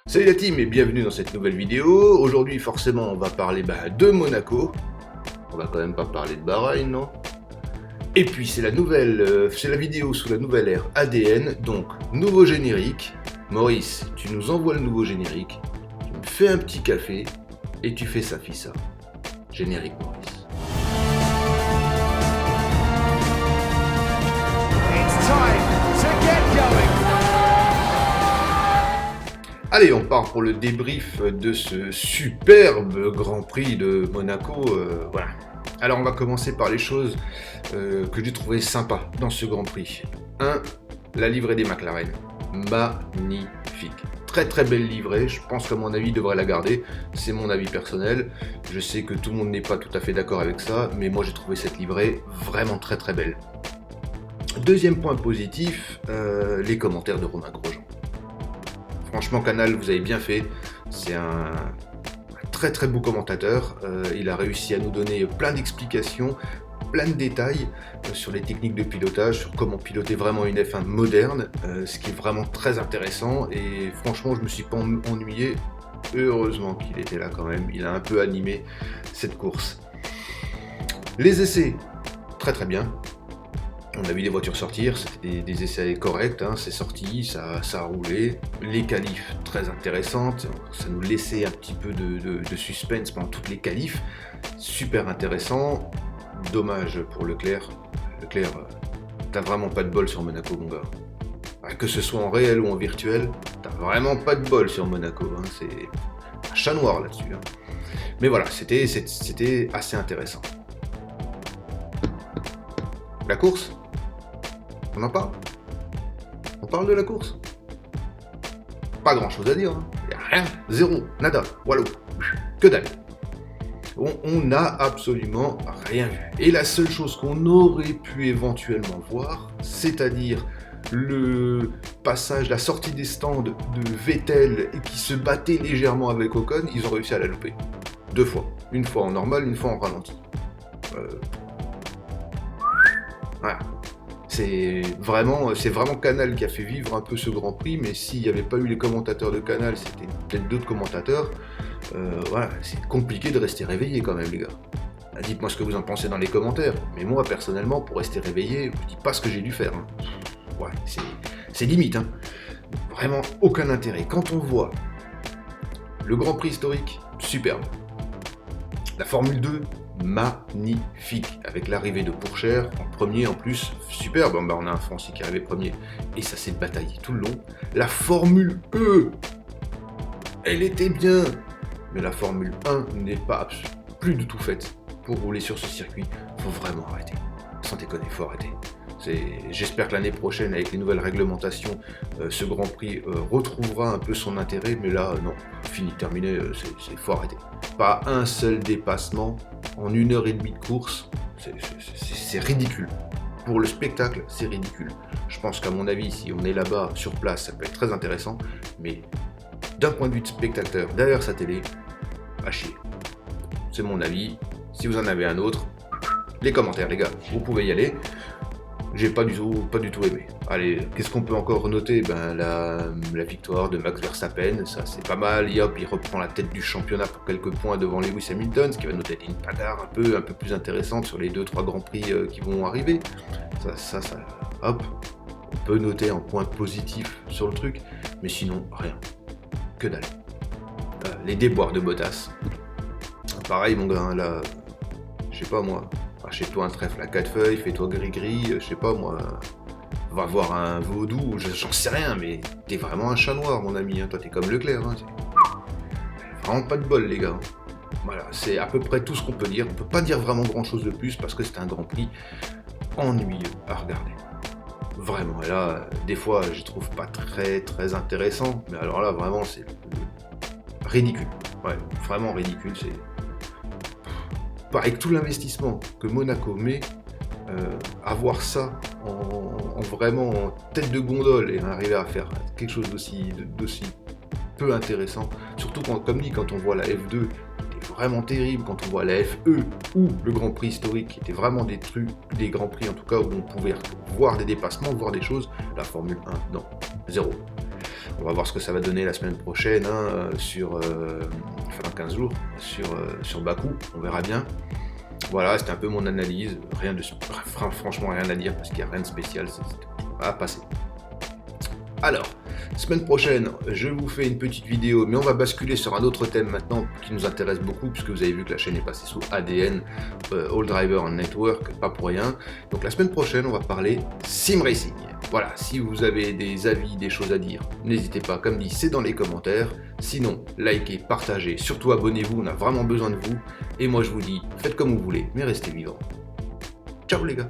Salut la team et bienvenue dans cette nouvelle vidéo. Aujourd'hui forcément on va parler de Monaco. On va quand même pas parler de Bahreïn, non? Et puis c'est la vidéo sous la nouvelle ère ADN, donc nouveau générique. Maurice, tu nous envoies le nouveau générique, tu me fais un petit café et tu fais ça, fissa. Générique Maurice. It's time to get going. Allez, on part pour le débrief de ce superbe Grand Prix de Monaco. Voilà. Alors, on va commencer par les choses que j'ai trouvées sympas dans ce Grand Prix. 1. La livrée des McLaren. Magnifique. Très très belle livrée. Je pense qu'à mon avis, il devrait la garder. C'est mon avis personnel. Je sais que tout le monde n'est pas tout à fait d'accord avec ça, mais moi j'ai trouvé cette livrée vraiment très très belle. Deuxième point positif, les commentaires de Romain Grosjean. Franchement, Canal, vous avez bien fait. C'est un très très beau commentateur. Il a réussi à nous donner plein d'explications, plein de détails sur les techniques de pilotage, sur comment piloter vraiment une F1 moderne, ce qui est vraiment très intéressant. Et franchement, je me suis pas ennuyé. Heureusement qu'il était là quand même. Il a un peu animé cette course. Les essais, très très bien. On a vu des voitures sortir, c'était des essais corrects, hein, c'est sorti, ça a roulé. Les qualifs, très intéressantes, ça nous laissait un petit peu de suspense pendant toutes les qualifs. Super intéressant. Dommage pour Leclerc. Leclerc, t'as vraiment pas de bol sur Monaco, mon gars. Que ce soit en réel ou en virtuel, t'as vraiment pas de bol sur Monaco. Hein, c'est un chat noir là-dessus. Hein. Mais voilà, c'était assez intéressant. La course ? On en parle? On parle de la course? Pas grand chose à dire, hein. Y a rien, zéro, nada, wallo, que dalle. On n'a absolument rien vu. Et la seule chose qu'on aurait pu éventuellement voir, c'est-à-dire le passage, la sortie des stands de Vettel qui se battait légèrement avec Ocon, ils ont réussi à la louper. 2 fois. Une fois en normal, une fois en ralenti. Voilà. C'est vraiment Canal qui a fait vivre un peu ce Grand Prix, mais s'il n'y avait pas eu les commentateurs de Canal, c'était peut-être d'autres commentateurs. Voilà, c'est compliqué de rester réveillé quand même, les gars. Dites-moi ce que vous en pensez dans les commentaires. Mais moi, personnellement, pour rester réveillé, je dis pas ce que j'ai dû faire. Hein. Ouais, c'est limite. Hein. Vraiment aucun intérêt. Quand on voit le Grand Prix historique, superbe. La Formule 2, magnifique, avec l'arrivée de Pourchaire en premier en plus, superbe, on a un Français qui est arrivé premier, et ça s'est bataillé tout le long. La Formule E, elle était bien, mais la Formule 1 n'est pas plus du tout faite pour rouler sur ce circuit, faut vraiment arrêter, sans déconner, faut arrêter. J'espère que l'année prochaine, avec les nouvelles réglementations, ce Grand Prix retrouvera un peu son intérêt, mais là, non, fini, terminé, faut arrêter. Pas un seul dépassement en 1h30 de course, c'est ridicule. Pour le spectacle, c'est ridicule. Je pense qu'à mon avis, si on est là-bas, sur place, ça peut être très intéressant, mais d'un point de vue de spectateur, derrière sa télé, à chier. C'est mon avis. Si vous en avez un autre, les commentaires, les gars, vous pouvez y aller. J'ai pas du tout aimé. Allez, qu'est-ce qu'on peut encore noter? La victoire de Max Verstappen, ça c'est pas mal. Et hop, il reprend la tête du championnat pour quelques points devant Lewis Hamilton, ce qui va nous donner une bagarre un peu plus intéressante sur les 2-3 grands prix qui vont arriver. Ça, hop, on peut noter un point positif sur le truc, mais sinon, rien. Que dalle. Les déboires de Bottas. Pareil, mon gars, là, je sais pas moi. Achète-toi un trèfle à 4 feuilles, fais-toi gris-gris, je sais pas moi, va voir un vaudou, j'en sais rien, mais t'es vraiment un chat noir, mon ami, hein. Toi t'es comme Leclerc, hein. Vraiment pas de bol, les gars. Voilà, c'est à peu près tout ce qu'on peut dire. On peut pas dire vraiment grand-chose de plus parce que c'est un Grand Prix ennuyeux à regarder. Vraiment, et là, des fois, je trouve pas très très intéressant, mais alors là, vraiment, c'est ridicule. Ouais, vraiment ridicule, c'est... Avec tout l'investissement que Monaco met, avoir ça en vraiment en tête de gondole et arriver à faire quelque chose d'aussi peu intéressant, surtout quand on voit la F2 qui était vraiment terrible, quand on voit la FE ou le Grand Prix historique qui était vraiment des Grands Prix en tout cas où on pouvait voir des dépassements, voir des choses, la Formule 1, non, zéro. On va voir ce que ça va donner la semaine prochaine, hein, enfin dans 15 jours, sur Bakou, on verra bien. Voilà, c'était un peu mon analyse, franchement rien à dire parce qu'il n'y a rien de spécial, c'est à passer. Alors, semaine prochaine, je vous fais une petite vidéo, mais on va basculer sur un autre thème maintenant qui nous intéresse beaucoup, puisque vous avez vu que la chaîne est passée sous ADN, All Driver Network, pas pour rien. Donc la semaine prochaine, on va parler Sim Racing. Voilà, si vous avez des avis, des choses à dire, n'hésitez pas, comme dit, c'est dans les commentaires. Sinon, likez, partagez, surtout abonnez-vous, on a vraiment besoin de vous. Et moi je vous dis, faites comme vous voulez, mais restez vivants. Ciao les gars!